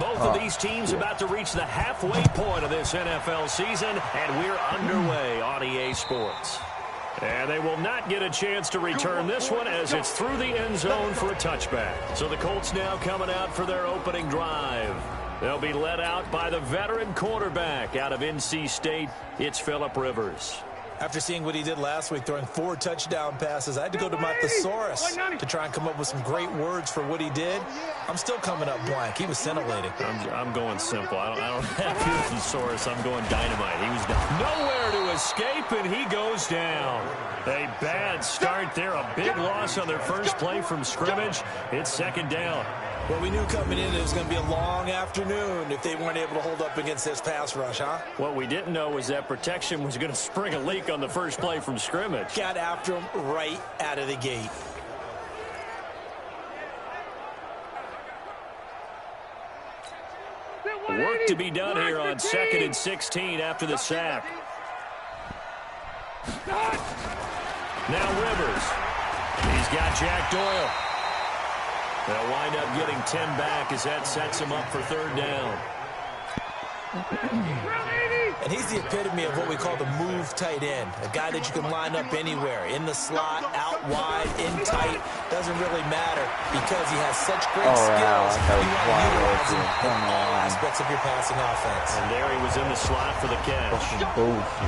Both of these teams about to reach the halfway point of this NFL season, and we're underway on EA Sports. And they will not get a chance to return this one as it's through the end zone for a touchback. So the Colts now coming out for their opening drive. They'll be led out by the veteran quarterback out of NC State. It's Phillip Rivers. After seeing what he did last week, throwing 4 touchdown passes, I had to go to my thesaurus to try and come up with some great words for what he did. I'm still coming up blank. He was scintillating. I'm going simple. I don't have your thesaurus. I'm going dynamite. He was nowhere to escape, and he goes down. A bad start there. A big loss on their first play from scrimmage. It's second down. Well, we knew coming in it was going to be a long afternoon if they weren't able to hold up against this pass rush, huh? What we didn't know was that protection was going to spring a leak on the first play from scrimmage. Got after him right out of the gate. Work to be done here on 2nd and 16 after the sack. Now Rivers. He's got Jack Doyle. They'll wind up getting 10 back as that sets him up for third down. And he's the epitome of what we call the move tight end. A guy that you can line up anywhere. In the slot, out wide, in tight. Doesn't really matter because he has such great skills. You want to utilize him in all aspects of your passing offense. And there he was in the slot for the catch.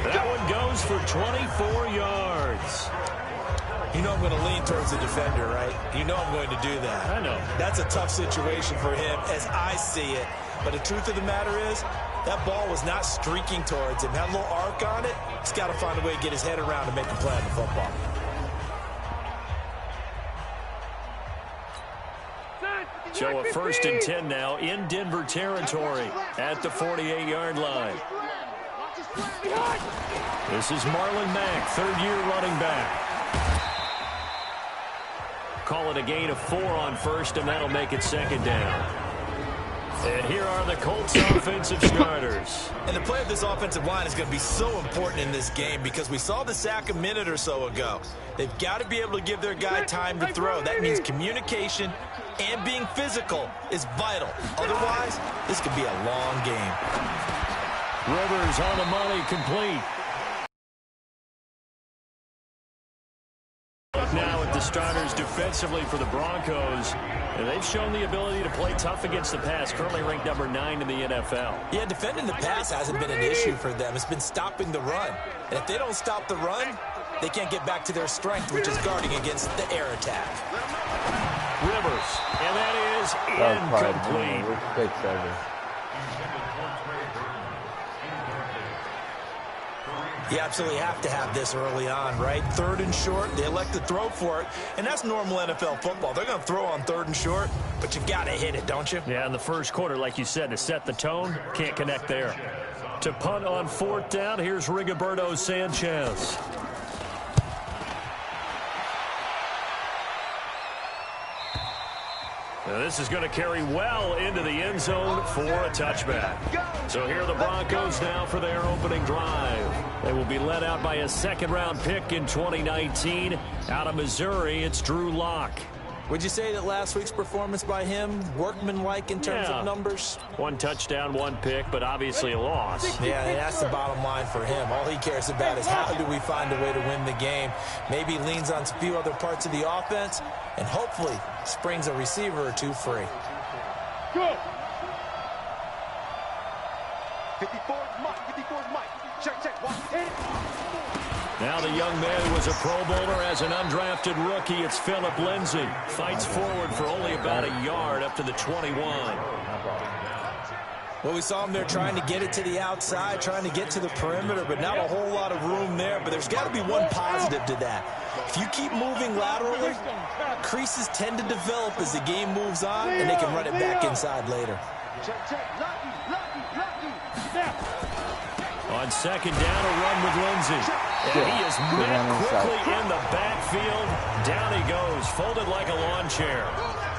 That one goes for 24 yards. You know I'm going to lean towards the defender, right? You know I'm going to do that. I know. That's a tough situation for him as I see it. But the truth of the matter is, that ball was not streaking towards him. Had a little arc on it. He's got to find a way to get his head around and make a play on the football. So a 1st and 10 now in Denver territory at the 48-yard line. This is Marlon Mack, third-year running back. Call it a gain of 4 on first, and that'll make it second down. And here are the Colts offensive starters. And the play of this offensive line is going to be so important in this game because we saw the sack a minute or so ago. They've got to be able to give their guy time to throw. That means communication and being physical is vital. Otherwise, this could be a long game. Rivers on the money, complete. Now at the starters defensively for the Broncos, and they've shown the ability to play tough against the pass, currently ranked number 9 in the NFL. Yeah, defending the pass hasn't been an issue for them. It's been stopping the run. And if they don't stop the run, they can't get back to their strength, which is guarding against the air attack. Rivers, and that is incomplete. You absolutely have to have this early on, right? 3rd and short, they elect to throw for it, and that's normal NFL football. They're going to throw on 3rd and short, but you got to hit it, don't you? Yeah, in the first quarter, like you said, to set the tone, can't connect there. To punt on 4th down, here's Rigoberto Sanchez. Now this is going to carry well into the end zone for a touchback. So here are the Broncos now for their opening drive. They will be led out by a 2nd-round pick in 2019. Out of Missouri, it's Drew Lock. Would you say that last week's performance by him, workmanlike in terms of numbers? 1 touchdown, 1 pick, but obviously a loss. Yeah, that's the bottom line for him. All he cares about is how do we find a way to win the game. Maybe leans on a few other parts of the offense, and hopefully springs a receiver or 2 free. Go! 54's Mike. 54's Mike. Check. Watch. Hit. Now the young man was a Pro Bowler as an undrafted rookie. It's Phillip Lindsay. Fights forward for only about a yard up to the 21. Well, we saw him there trying to get it to the outside, trying to get to the perimeter, but not a whole lot of room there. But there's got to be one positive to that. If you keep moving laterally, creases tend to develop as the game moves on, and they can run it back inside later. On 2nd down, a run with Lindsay. And he is met quickly in the backfield. Down he goes, folded like a lawn chair.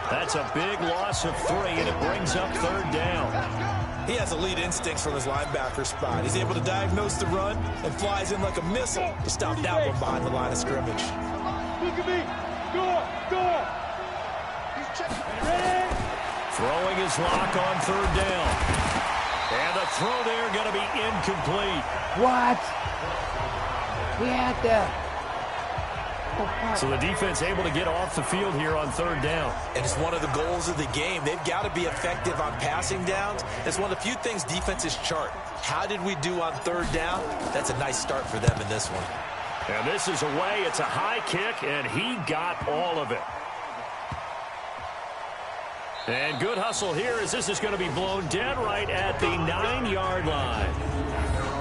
That's a big loss of 3, and it brings up 3rd down. He has elite instincts from his linebacker spot. He's able to diagnose the run and flies in like a missile to stop that one behind the line of scrimmage. Look at me. Go. Throwing his lock on third down. And the throw there going to be incomplete. What? He had that. So the defense able to get off the field here on third down. And it's one of the goals of the game. They've got to be effective on passing downs. It's one of the few things defenses chart. How did we do on third down? That's a nice start for them in this one. And this is away. It's a high kick, and he got all of it. And good hustle here as this is going to be blown dead right at the 9-yard line.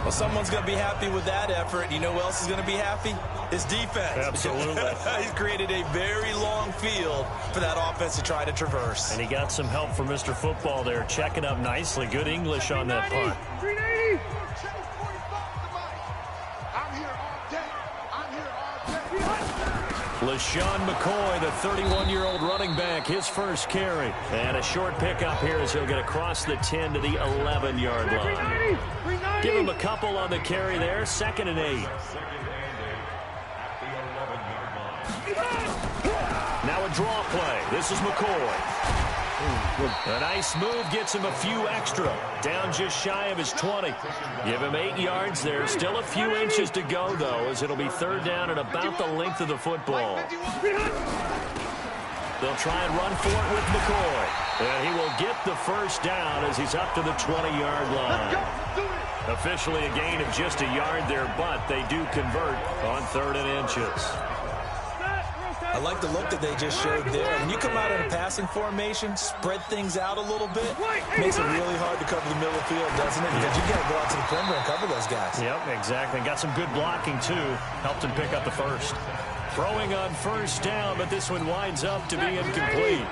Well, someone's going to be happy with that effort. You know who else is going to be happy? His defense. Absolutely. He's created a very long field for that offense to try to traverse. And he got some help from Mr. Football there, checking up nicely. Good English on that punt. 390. LaShawn McCoy, the 31-year-old running back, his first carry. And a short pickup here as he'll get across the 10 to the 11-yard line. Give him a couple on the carry there, 2nd and 8. Now a draw play. This is McCoy. A nice move gets him a few extra. Down just shy of his 20. Give him 8 yards there. Still a few inches to go, though, as it'll be third down and about the length of the football. They'll try and run for it with McCoy. And he will get the first down as he's up to the 20-yard line. Officially a gain of just a yard there, but they do convert on 3rd and inches. I like the look that they just showed there. When you come out in a passing formation, spread things out a little bit, makes it really hard to cover the middle of the field, doesn't it? Because you got to go out to the perimeter and cover those guys. Yep, exactly. Got some good blocking, too. Helped him pick up the first. Throwing on first down, but this one winds up to be incomplete.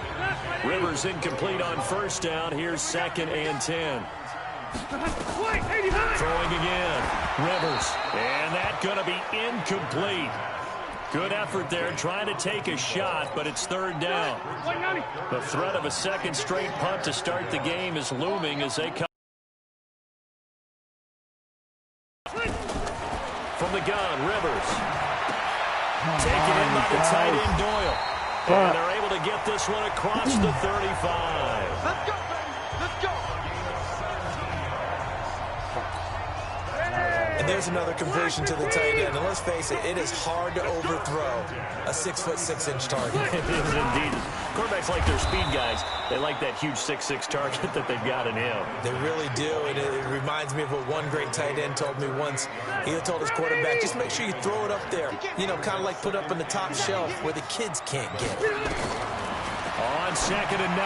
Rivers incomplete on first down. Here's 2nd and 10. Throwing again. Rivers. And that's going to be incomplete. Good effort there, trying to take a shot, but it's third down. The threat of a second straight punt to start the game is looming as they come. From the gun, Rivers. Taken in by the tight end, Doyle. And they're able to get this one across the 35. Let's go, baby. Let's go. And there's another completion to the tight end. And let's face it, it is hard to overthrow a 6'6" target. It is indeed. Quarterbacks like their speed guys. They like that huge 6'6" target that they've got in him. They really do. And it reminds me of what one great tight end told me once. He told his quarterback, just make sure you throw it up there. You know, kind of like put up on the top shelf where the kids can't get it. On 2nd and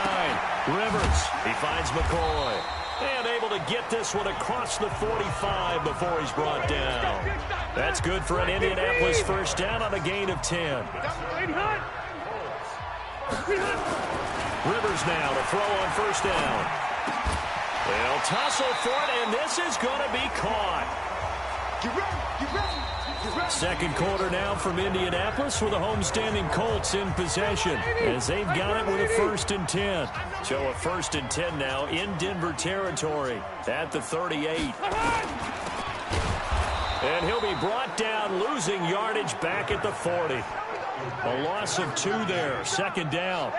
9, Rivers. He finds McCoy. And able to get this one across the 45 before he's brought down. That's good for an Indianapolis first down on a gain of 10. Rivers now to throw on first down. They'll tussle for it, and this is going to be caught. Get ready. Get ready. Second quarter now from Indianapolis with the homestanding Colts in possession as they've got it with a 1st and 10. So a 1st and 10 now in Denver territory at the 38. And he'll be brought down, losing yardage back at the 40. A loss of 2 there, 2nd down.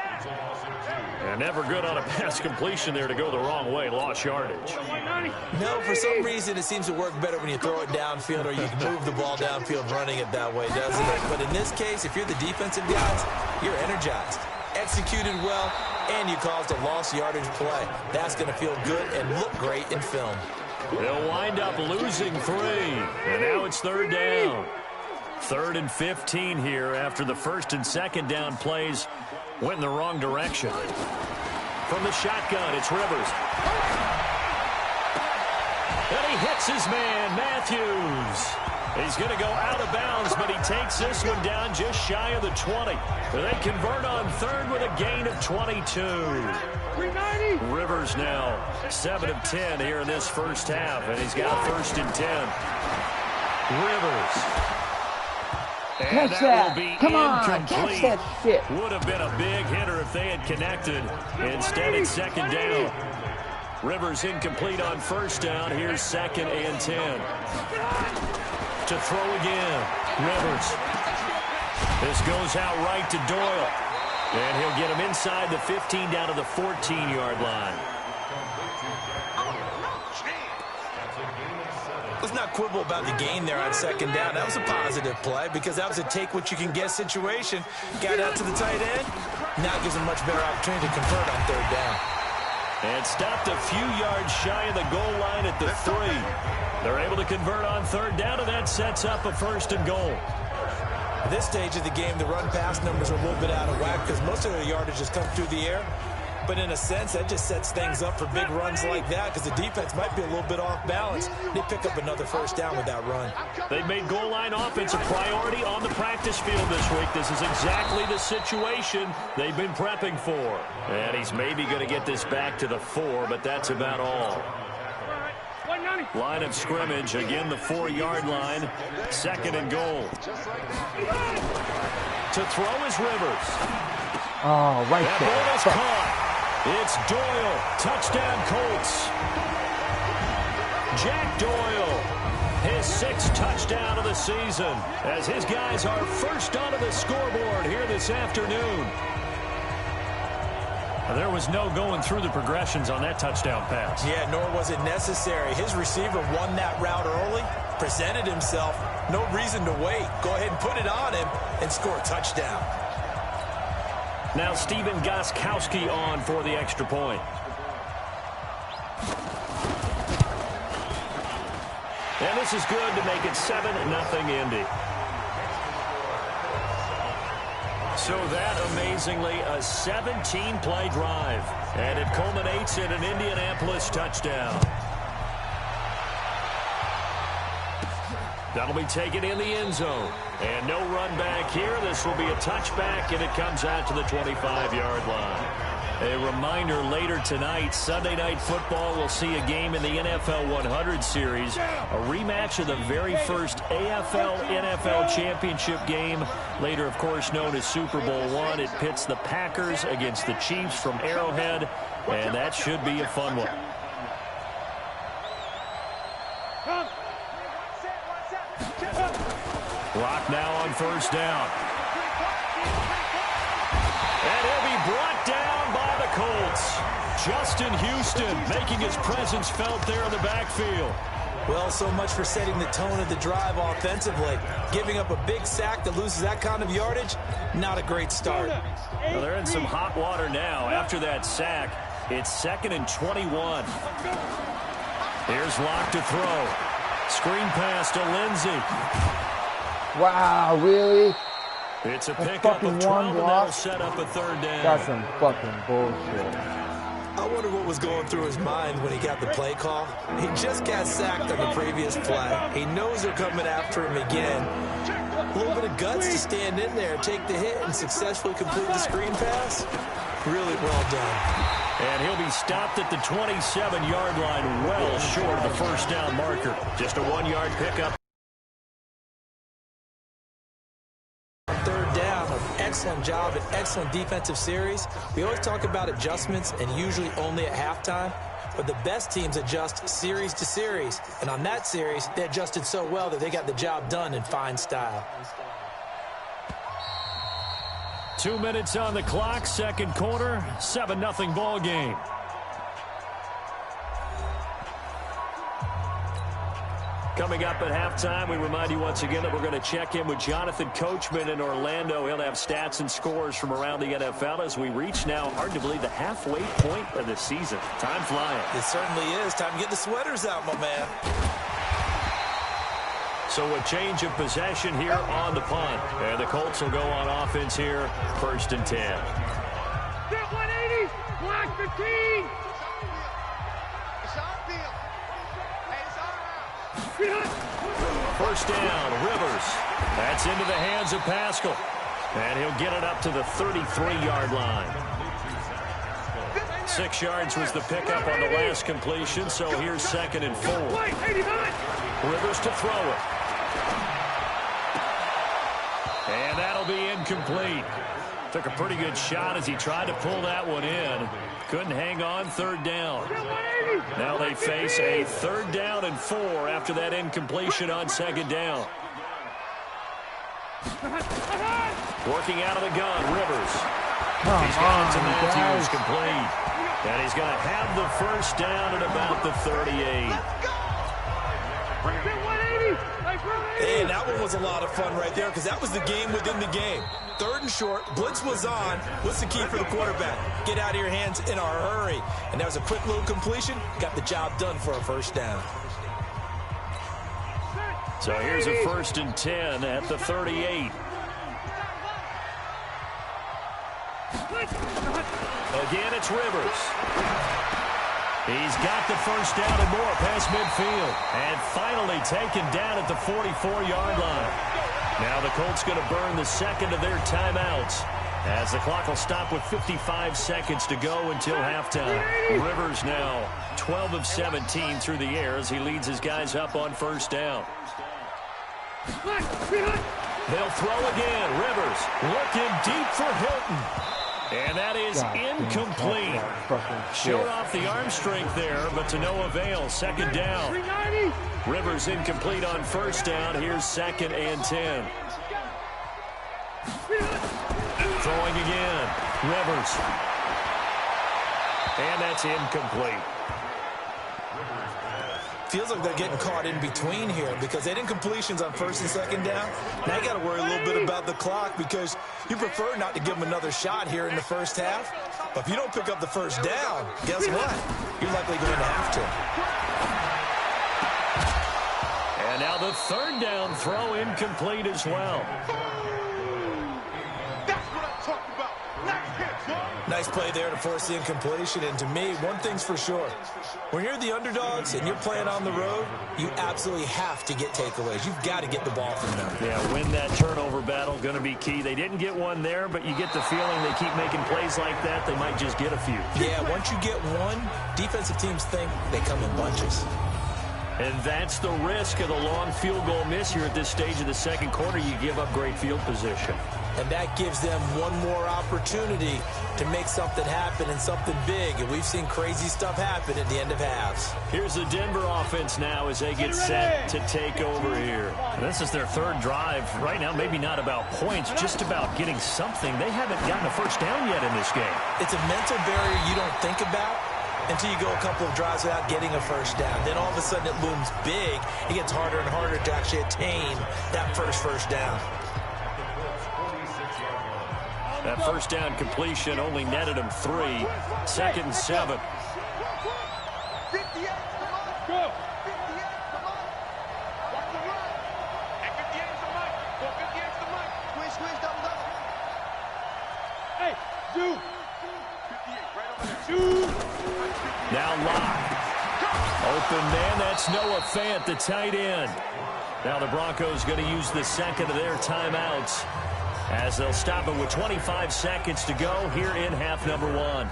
And never good on a pass completion there to go the wrong way. Lost yardage. No, for some reason it seems to work better when you throw it downfield or you can move the ball downfield running it that way, doesn't it? But in this case, if you're the defensive guys, you're energized, executed well, and you caused a lost yardage play. That's going to feel good and look great in film. They'll wind up losing 3. And now it's third down. 3rd and 15 here after the 1st and 2nd down plays went in the wrong direction. From the shotgun, it's Rivers. And he hits his man, Matthews. He's going to go out of bounds, but he takes this one down just shy of the 20. They convert on 3rd with a gain of 22. Rivers now 7 of 10 here in this first half, and he's got 1st and 10. Rivers. And Catch that will that. be Come on, incomplete. catch that shit. Would have been a big hitter if they had connected. Instead, it's 2nd down. Rivers incomplete on first down. Here's 2nd and 10. To throw again. Rivers. This goes out right to Doyle. And he'll get him inside the 15 down to the 14-yard line. Let's not quibble about the gain there on second down. That was a positive play because that was a take-what-you-can-get situation. Got out to the tight end. Now gives him much better opportunity to convert on third down. And stopped a few yards shy of the goal line at the 3. They're able to convert on third down, and that sets up a 1st and goal. At this stage of the game, the run-pass numbers are a little bit out of whack because most of their yardage has come through the air. But in a sense, that just sets things up for big runs like that because the defense might be a little bit off balance. They pick up another 1st down with that run. They've made goal line offense a priority on the practice field this week. This is exactly the situation they've been prepping for. And he's maybe going to get this back to the 4, but that's about all. Line of scrimmage, again the 4-yard line. 2nd and goal. To throw is Rivers. Oh, right that there. ball is caught. It's Doyle. Touchdown, Colts. Jack Doyle, his 6th touchdown of the season, as his guys are first onto the scoreboard here this afternoon. There was no going through the progressions on that touchdown pass. Yeah, nor was it necessary. His receiver won that route early, presented himself. No reason to wait. Go ahead and put it on him and score a touchdown. Now Steven Gostkowski on for the extra point. And this is good to make it 7-0 Indy. So that, amazingly, a 17-play drive. And it culminates in an Indianapolis touchdown. That'll be taken in the end zone. And no run back here. This will be a touchback, and it comes out to the 25-yard line. A reminder, later tonight, Sunday Night Football will see a game in the NFL 100 series, a rematch of the very first AFL-NFL championship game, later, of course, known as Super Bowl I. It pits the Packers against the Chiefs from Arrowhead, and that should be a fun one. Clock now on 1st down. And he'll be brought down by the Colts. Justin Houston making his presence felt there in the backfield. Well, so much for setting the tone of the drive offensively. Giving up a big sack that loses that kind of yardage, not a great start. Well, they're in some hot water now. After that sack, it's 2nd and 21. Here's Locke to throw. Screen pass to Lindsey. Wow, really? It's a pickup of 12, and that'll set up a 3rd down. That's some fucking bullshit. I wonder what was going through his mind when he got the play call. He just got sacked on the previous play. He knows they're coming after him again. A little bit of guts to stand in there, take the hit, and successfully complete the screen pass. Really well done. And he'll be stopped at the 27-yard line, well short of the 1st down marker. Just a 1-yard pickup. Excellent job, an excellent defensive series. We always talk about adjustments and usually only at halftime, but the best teams adjust series to series. And on that series, they adjusted so well that they got the job done in fine style. 2 minutes on the clock, 2nd quarter, 7-0 ball game. Coming up at halftime, we remind you once again that we're going to check in with Jonathan Coachman in Orlando. He'll have stats and scores from around the NFL as we reach now, hard to believe, the halfway point of the season. Time flying. It certainly is. Time to get the sweaters out, my man. So a change of possession here on the punt. And the Colts will go on offense here, 1st and 10. 180, block 15. First down, Rivers. That's into the hands of Pascal. And he'll get it up to the 33-yard line. 6 yards was the pickup on the last completion, so here's 2nd and 4. Rivers to throw it. And that'll be incomplete. Took a pretty good shot as he tried to pull that one in. Couldn't hang on, 3rd down. Now they face a 3rd down and 4 after that incompletion on 2nd down. Working out of the gun, Rivers. He's got it to Matthews, complete. And he's going to have the first down at about the 38. And that one was a lot of fun right there because that was the game within the game. 3rd and short, blitz was on. What's the key for the quarterback? Get out of your hands in a hurry. And that was a quick little completion. Got the job done for a first down. So here's a 1st and 10 at the 38. Again, it's Rivers. He's got the first down and more past midfield. And finally taken down at the 44-yard line. Now the Colts going to burn the second of their timeouts as the clock will stop with 55 seconds to go until halftime. Rivers now 12 of 17 through the air as he leads his guys up on first down. They'll throw again. Rivers looking deep for Hilton. And that is incomplete. Showed off the arm strength there, but to no avail. Second down. Rivers incomplete on first down. Here's 2nd and 10. Throwing again. Rivers. And that's incomplete. Feels like they're getting caught in between here because they didn't completions on 1st and 2nd down. Now you got to worry a little bit about the clock because you prefer not to give them another shot here in the first half. But if you don't pick up the first down, guess what? You're likely going to have to. And now the 3rd down throw incomplete as well. That's what I'm talking about. Nice hit, son. Nice play there to force the incompletion. And to me, one thing's for sure. When you're the underdogs and you're playing on the road, you absolutely have to get takeaways. You've got to get the ball from them. Yeah, win that turnover battle, going to be key. They didn't get one there, but you get the feeling they keep making plays like that, they might just get a few. Yeah, once you get one, defensive teams think they come in bunches. And that's the risk of the long field goal miss here at this stage of the second quarter. You give up great field position. And that gives them one more opportunity to make something happen and something big. And we've seen crazy stuff happen at the end of halves. Here's the Denver offense now as they get set to take over here. And this is their 3rd drive. Right now, maybe not about points, just about getting something. They haven't gotten a first down yet in this game. It's a mental barrier you don't think about until you go a couple of drives without getting a first down. Then all of a sudden it looms big. It gets harder and harder to actually attain that first down. That first down completion only netted him 3. 2nd and 7. 58, come on. Go. 58, come on. Watch the run. And 58's the mic. Go 58's the mic. Squeeze, double. Hey, do. 58, right over there. Now Locke. Open man, that's Noah Fant, the tight end. Now the Broncos going to use the second of their timeouts as they'll stop it with 25 seconds to go here in half number 1. Here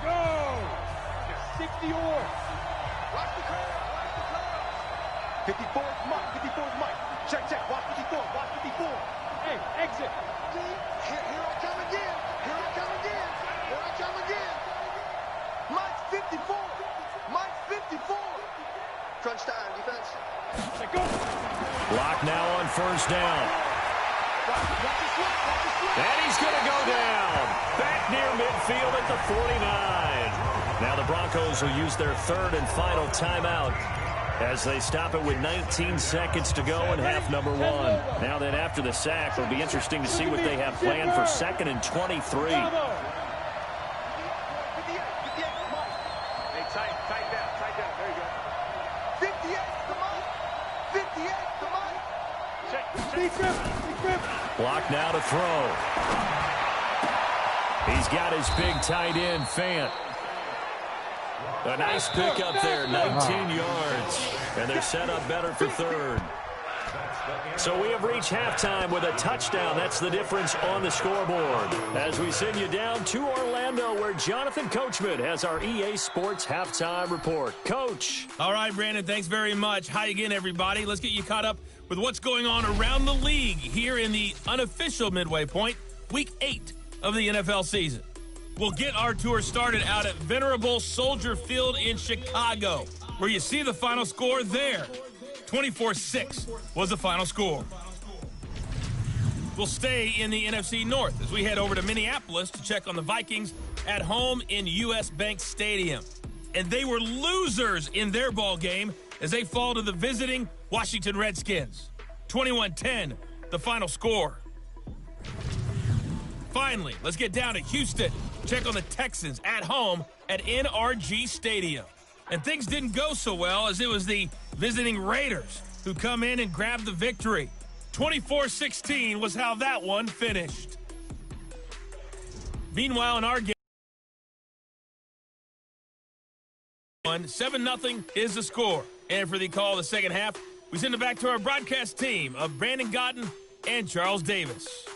we go. 60 or. Watch the curve. 54's Mike. Check. Watch 54. Hey, exit. Here I come again. Mike's 54. Crunch time, defense. Let go. Locke now on first down. And he's going to go down. Back near midfield at the 49. Now the Broncos will use their 3rd and final timeout as they stop it with 19 seconds to go in half number 1. Now then after the sack, it'll be interesting to see what they have planned for 2nd and 23. Hey, tight down. There you go. 58, come on. 58, come on. Check. Block now to throw. He's got his big tight end, Fant. A nice pickup there, 19 yards. And they're set up better for 3rd. So we have reached halftime with a touchdown. That's the difference on the scoreboard. As we send you down to Orlando, where Jonathan Coachman has our EA Sports halftime report. Coach. All right, Brandon, thanks very much. Hi again, everybody. Let's get you caught up with what's going on around the league here in the unofficial midway point, Week 8 of the NFL season. We'll get our tour started out at Venerable Soldier Field in Chicago, where you see the final score there. 24-6 was the final score. We'll stay in the NFC North as we head over to Minneapolis to check on the Vikings at home in U.S. Bank Stadium. And they were losers in their ball game as they fall to the visiting Washington Redskins. 21-10, the final score. Finally, let's get down to Houston. Check on the Texans at home at NRG Stadium. And things didn't go so well as it was the visiting Raiders who come in and grab the victory. 24-16 was how that one finished. Meanwhile, in our game, 7-0 is the score. And for the call of the second half, we send it back to our broadcast team of Brandon Gotten and Charles Davis.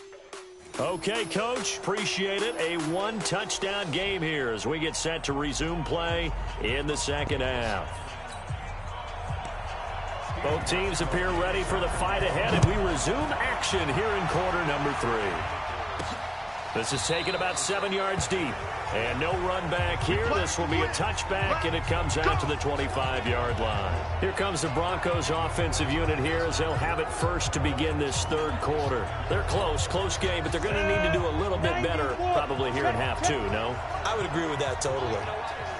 Okay, Coach, appreciate it. A one-touchdown game here as we get set to resume play in the second half. Both teams appear ready for the fight ahead, and we resume action here in quarter number 3. This is taken about 7 yards deep. And no run back here. This will be a touchback, and it comes out to the 25-yard line. Here comes the Broncos offensive unit here as they'll have it first to begin this third quarter. They're close game, but they're going to need to do a little bit better probably here in half 2, no? I would agree with that totally.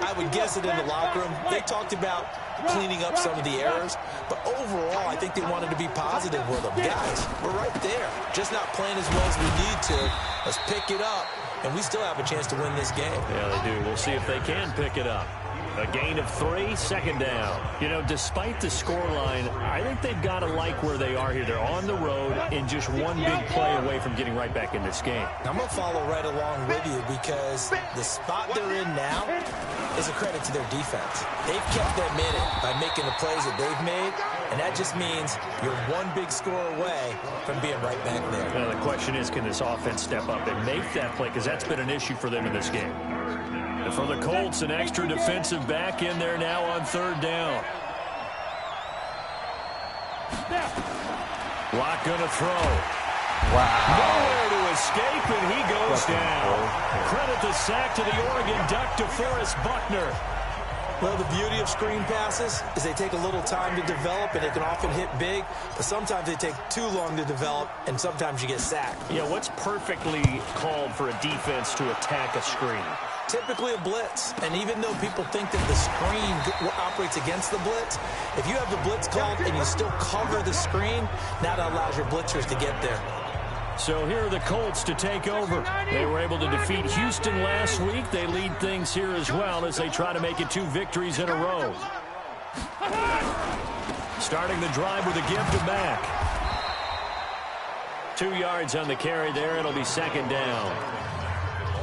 I would guess it in the locker room. They talked about cleaning up some of the errors, but overall, I think they wanted to be positive with them. Guys, we're right there. Just not playing as well as we need to. Let's pick it up, and we still have a chance to win this game. Yeah, they do. We'll see if they can pick it up. A gain of 3, second down. You know, despite the scoreline, I think they've got to like where they are here. They're on the road and just one big play away from getting right back in this game. I'm going to follow right along with you because the spot they're in now is a credit to their defense. They've kept them in it by making the plays that they've made, and that just means you're one big score away from being right back there. Now, the question is, can this offense step up and make that play? Because that's been an issue for them in this game. And for the Colts, an extra defensive back in there now on third down. Lock going to throw. Wow. Nowhere to escape, and he goes down. Credit the sack to the Oregon Duck, DeForest Buckner. Well, the beauty of screen passes is they take a little time to develop, and they can often hit big, but sometimes they take too long to develop, and sometimes you get sacked. Yeah, what's perfectly called for a defense to attack a screen? Typically a blitz, and even though people think that the screen operates against the blitz, if you have the blitz called and you still cover the screen, that allows your blitzers to get there. So here are the Colts to take over. They were able to defeat Houston last week. They lead things here as well as they try to make it 2 victories in a row. Starting the drive with a give to Mack. 2 yards on the carry there. It'll be second down.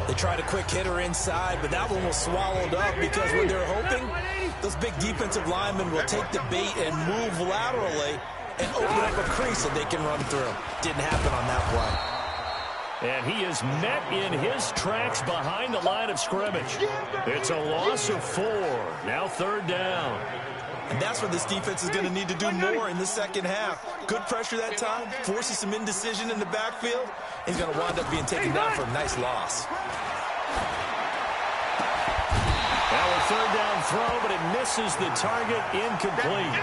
They tried a quick hitter inside, but that one was swallowed up because what they're hoping, those big defensive linemen will take the bait and move laterally and open up a crease that they can run through. Didn't happen on that play. And he is met in his tracks behind the line of scrimmage. It's a loss of 4. Now third down. And that's what this defense is going to need to do more in the second half. Good pressure that time, forces some indecision in the backfield. He's going to wind up being taken down for a nice loss. Now a third down throw, but it misses the target, incomplete.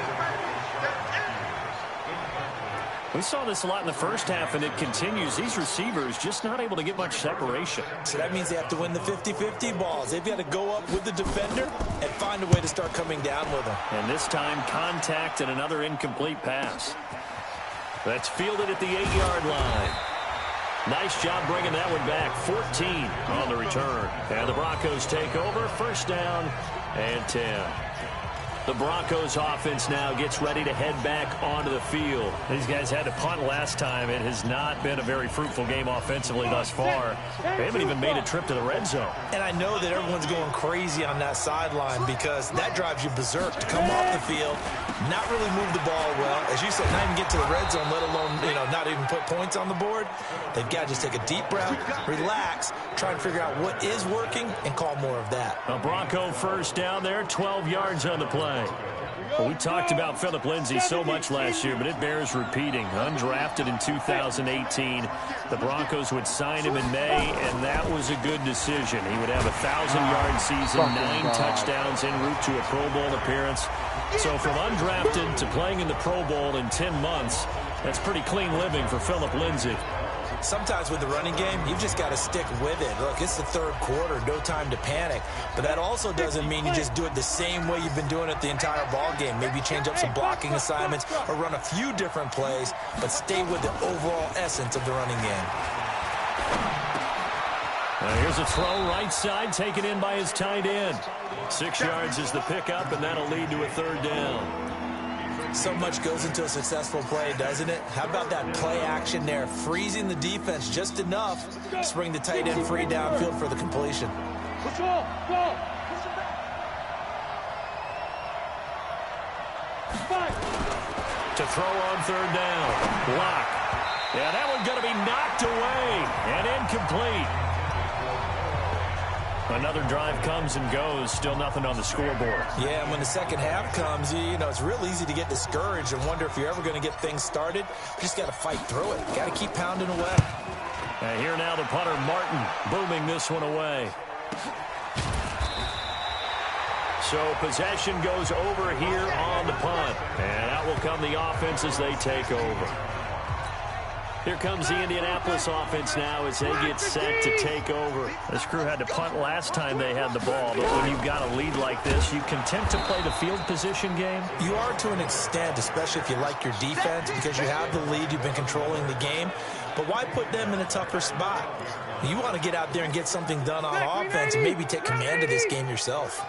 We saw this a lot in the first half, and it continues. These receivers just not able to get much separation. So that means they have to win the 50-50 balls. They've got to go up with the defender and find a way to start coming down with them. And this time, contact and another incomplete pass. That's fielded at the 8-yard line. Nice job bringing that one back. 14 on the return. And the Broncos take over. First down and 10. The Broncos offense now gets ready to head back onto the field. These guys had to punt last time. It has not been a very fruitful game offensively thus far. They haven't even made a trip to the red zone. And I know that everyone's going crazy on that sideline because that drives you berserk to come off the field, not really move the ball well. As you said, not even get to the red zone, let alone, not even put points on the board. They've got to just take a deep breath, relax, try and figure out what is working and call more of that. A Bronco first down there, 12 yards on the play. Well, we talked about Phillip Lindsay so much last year, but it bears repeating. Undrafted in 2018, the Broncos would sign him in May, and that was a good decision. He would have a 1,000-yard season, 9 touchdowns en route to a Pro Bowl appearance. So from undrafted to playing in the Pro Bowl in 10 months, that's pretty clean living for Phillip Lindsay. Sometimes with the running game, you've just got to stick with it. Look, it's the third quarter, no time to panic. But that also doesn't mean you just do it the same way you've been doing it the entire ball game. Maybe change up some blocking assignments or run a few different plays, but stay with the overall essence of the running game. Here's a throw right side, taken in by his tight end. 6 yards is the pickup, and that'll lead to a third down. So much goes into a successful play, doesn't it? How about that play action there, freezing the defense just enough to bring the tight end free downfield for the completion. To throw on third down. Block. Yeah, that one's going to be knocked away and incomplete. Another drive comes and goes. Still nothing on the scoreboard. Yeah, and when the second half comes, you know, it's real easy to get discouraged and wonder if you're ever going to get things started. You just got to fight through it. You got to keep pounding away. And here now the punter, Martin, booming this one away. So possession goes over here on the punt. And out will come the offense as they take over. Here comes the Indianapolis offense now as they get set to take over. This crew had to punt last time they had the ball, but when you've got a lead like this, you content to play the field position game? You are to an extent, especially if you like your defense, because you have the lead, you've been controlling the game. But why put them in a tougher spot? You want to get out there and get something done on offense and maybe take command of this game yourself.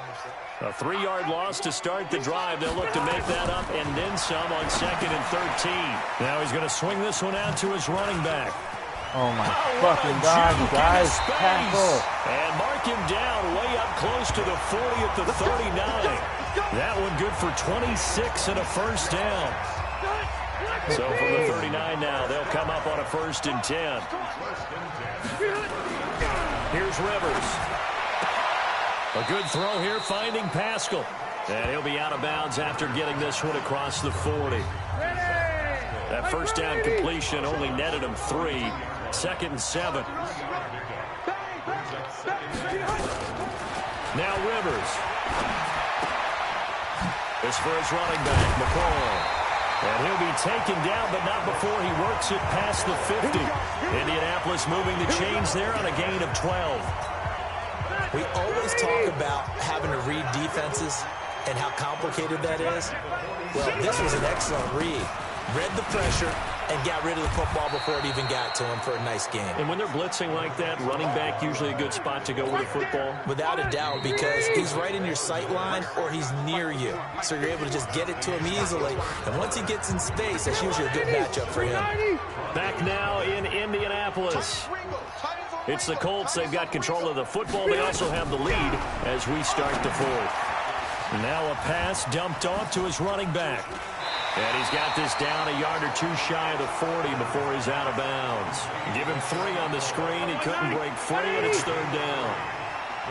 A 3-yard loss to start the drive. They'll look to make that up and then some on 2nd and 13. Now he's going to swing this one out to his running back. Oh, my fucking God, guys. Tackle. And mark him down way up close to the 40 at the 39. That one good for 26 and a first down. So from the 39 now, they'll come up on a 1st and 10. Here's Rivers. A good throw here, finding Pascal. And he'll be out of bounds after getting this one across the 40. That first down completion only netted him 3. 2nd and 7. Now Rivers. This for his running back, McCall. And he'll be taken down, but not before he works it past the 50. Indianapolis moving the chains there on a gain of 12. We always talk about having to read defenses and how complicated that is. Well, this was an excellent read. Read the pressure and got rid of the football before it even got to him for a nice game. And when they're blitzing like that, running back usually a good spot to go with the football? Without a doubt, because he's right in your sight line or he's near you. So you're able to just get it to him easily. And once he gets in space, that's usually a good matchup for him. Back now in Indianapolis. It's the Colts. They've got control of the football. They also have the lead as we start the 4th. Now a pass dumped off to his running back. And he's got this down a yard or 2 shy of the 40 before he's out of bounds. Give him 3 on the screen. He couldn't break free, and it's 3rd down.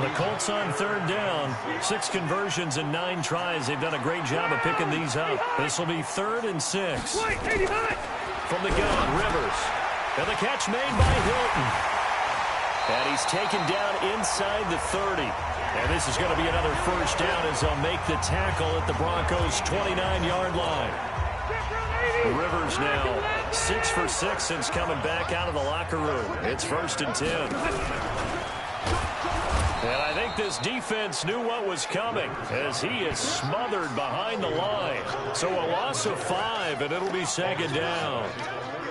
The Colts on 3rd down. 6 conversions and 9 tries. They've done a great job of picking these up. This will be 3rd and 6. From the gun, Rivers. And the catch made by Hilton. And he's taken down inside the 30. And this is going to be another first down as they'll make the tackle at the Broncos' 29-yard line. Rivers now 6 for 6 since coming back out of the locker room. It's 1st and 10. And I think this defense knew what was coming as he is smothered behind the line. So a loss of 5, and it'll be 2nd down.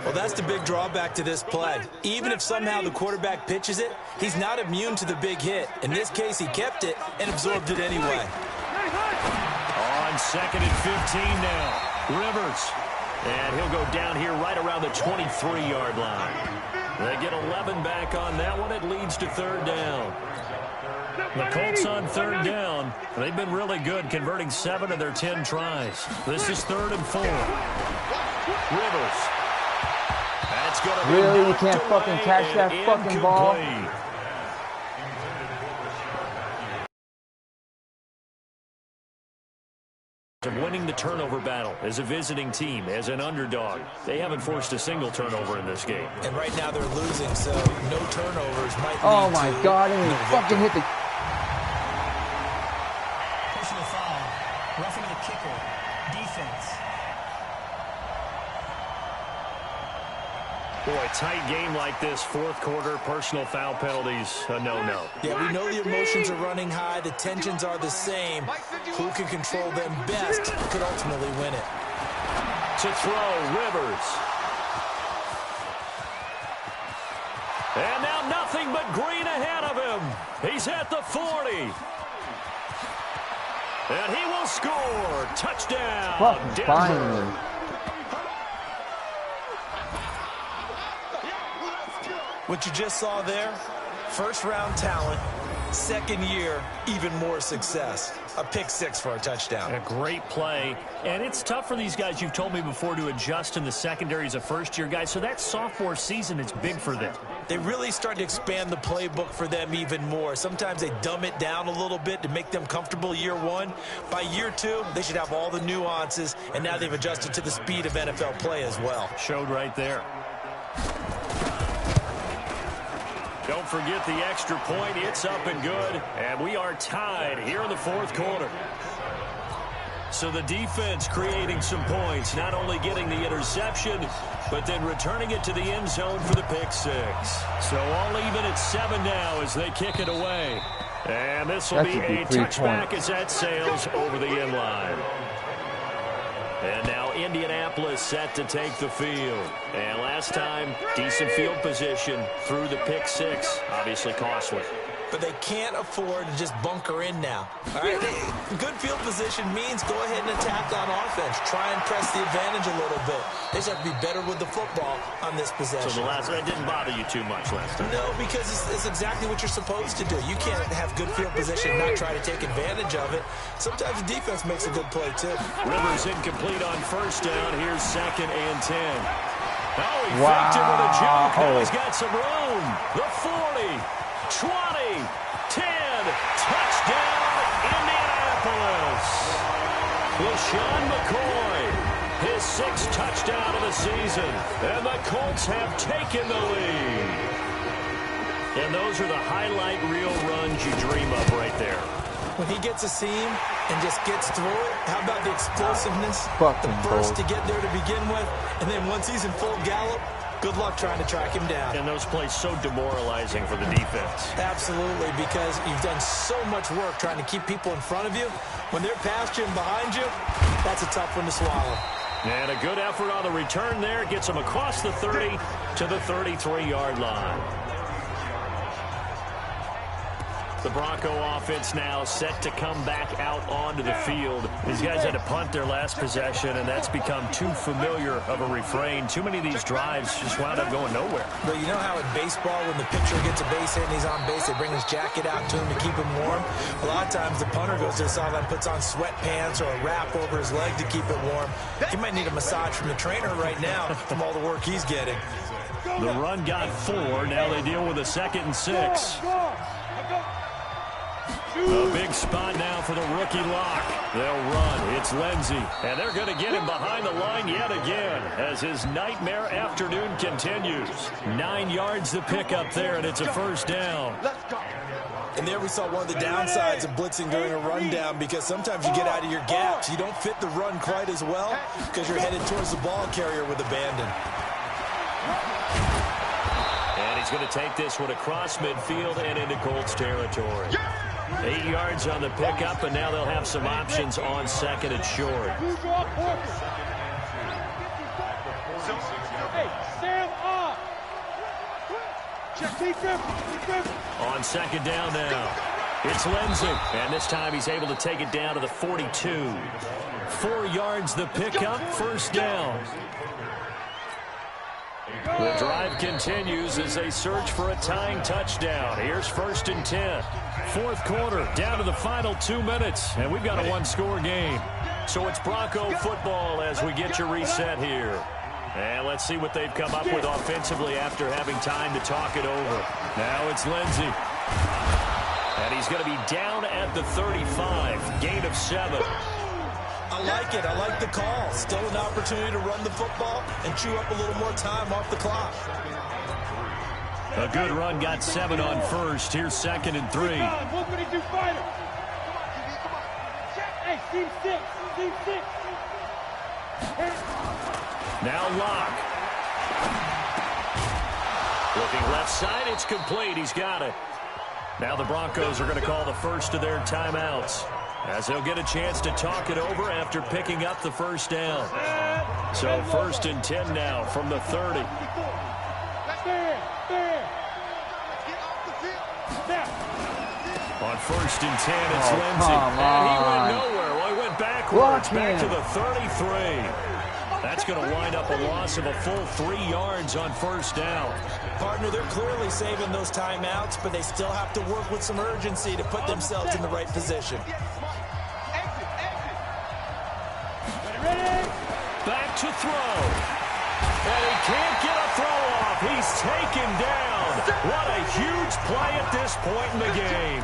Well, that's the big drawback to this play. Even if somehow the quarterback pitches it, he's not immune to the big hit. In this case, he kept it and absorbed it anyway. On 2nd and 15 now. Rivers. And he'll go down here right around the 23-yard line. They get 11 back on that one. It leads to 3rd down. The Colts on 3rd down. They've been really good, converting 7 of their 10 tries. This is 3rd and 4. Rivers. That's going to be really? You can't fucking catch that fucking ball? Of winning the turnover battle as a visiting team, as an underdog. They haven't forced a single turnover in this game. And right now they're losing, so no turnovers might lead Oh my God, and he fucking hit the... Personal foul. Roughing the kicker. Defense. Boy, tight game like this, fourth quarter, personal foul penalties, a no-no. Yeah, we know the emotions are running high. The tensions are the same. Who can control them best could ultimately win it. To throw, Rivers. And now nothing but green ahead of him. He's at the 40. And he will score. Touchdown, Denver. What you just saw there, first-round talent, second year, even more success. A pick six for a touchdown. A great play. And it's tough for these guys, you've told me before, to adjust in the secondary as a first-year guy. So that sophomore season is big for them. They really start to expand the playbook for them even more. Sometimes they dumb it down a little bit to make them comfortable year one. By year two, they should have all the nuances, and now they've adjusted to the speed of NFL play as well. Showed right there. Don't forget the extra point. It's up and good. And we are tied here in the fourth quarter. So the defense creating some points, not only getting the interception, but then returning it to the end zone for the pick six. So all even at 7 now as they kick it away. And this will be a touchback as that sails over the end line. And now Indianapolis set to take the field. And last time, decent field position through the pick six. Obviously costly. But they can't afford to just bunker in now. All right, good field position means go ahead and attack on offense. Try and press the advantage a little bit. They just have to be better with the football on this possession. So the last that didn't bother you too much last time? No, because it's exactly what you're supposed to do. You can't have good field position and not try to take advantage of it. Sometimes the defense makes a good play, too. Rivers incomplete on first down. Here's 2nd and 10. Oh, he faked it with a juke. Now he's got some room. The 40, 20, 10. Touchdown, Indianapolis. LaShawn McCoy, his 6th touchdown of the season. And the Colts have taken the lead. And those are the highlight reel runs you dream of right there. When he gets a seam and just gets through it, how about the explosiveness, the burst to get there to begin with, and then once he's in full gallop, good luck trying to track him down. And those plays so demoralizing for the defense. Absolutely, because you've done so much work trying to keep people in front of you. When they're past you and behind you, that's a tough one to swallow. And a good effort on the return there. Gets him across the 30 to the 33-yard line. The Bronco offense now set to come back out onto the field. These guys had to punt their last possession, and that's become too familiar of a refrain. Too many of these drives just wound up going nowhere. But you know how in baseball, when the pitcher gets a base hit and he's on base, they bring his jacket out to him to keep him warm? A lot of times the punter goes to the sideline, puts on sweatpants or a wrap over his leg to keep it warm. He might need a massage from the trainer right now from all the work he's getting. The run got 4. Now they deal with a 2nd and 6. A big spot now for the rookie lock. They'll run. It's Lindsey. And they're going to get him behind the line yet again as his nightmare afternoon continues. 9 yards to pick up there, and it's a first down. And there we saw one of the downsides of blitzing during a rundown, because sometimes you get out of your gaps. You don't fit the run quite as well because you're headed towards the ball carrier with abandon. And he's going to take this one across midfield and into Colts territory. 8 yards on the pickup, and now they'll have some options on 2nd and short. On 2nd down now, it's Lindsey, and this time he's able to take it down to the 42. 4 yards the pickup, first down. The drive continues as they search for a tying touchdown. Here's 1st and 10. Fourth quarter, down to the final 2 minutes, and we've got a one-score game. So it's Bronco football as we get your reset here. And let's see what they've come up with offensively after having time to talk it over. Now it's Lindsey. And he's going to be down at the 35, gain of 7. I like it. I like the call. Still an opportunity to run the football and chew up a little more time off the clock. A good run, got 7 on first. Here's 2nd and 3. Now Locke. Looking left side, it's complete. He's got it. Now the Broncos are going to call the first of their timeouts, as they'll get a chance to talk it over after picking up the first down. So 1st and 10 now from the 30. On 1st and 10, it's Lindsay. And he went nowhere. Well, he went backwards, back to the 33. That's going to wind up a loss of a full 3 yards on 1st down. Partner, they're clearly saving those timeouts, but they still have to work with some urgency to put themselves in the right position. Back to throw. And he can't get a throw off. He's taken down. What a huge play at this point in the game.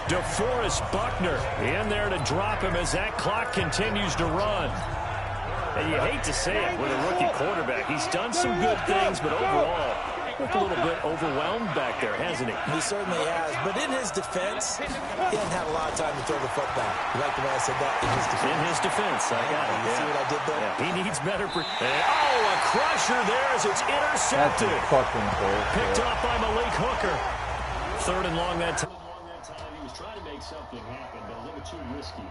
DeForest Buckner in there to drop him as that clock continues to run. And you hate to say it with a rookie quarterback. He's done some good things, but overall, looked a little bit overwhelmed back there, hasn't he? He certainly has. But in his defense, he hasn't had a lot of time to throw the football. You like the way I said that? In his defense. In his defense, I got it. You see what I did there? Yeah, he needs better. A crusher there as it's intercepted. Picked off by Malik Hooker. 3rd and long that time. He was trying to make something happen, but a little too risky.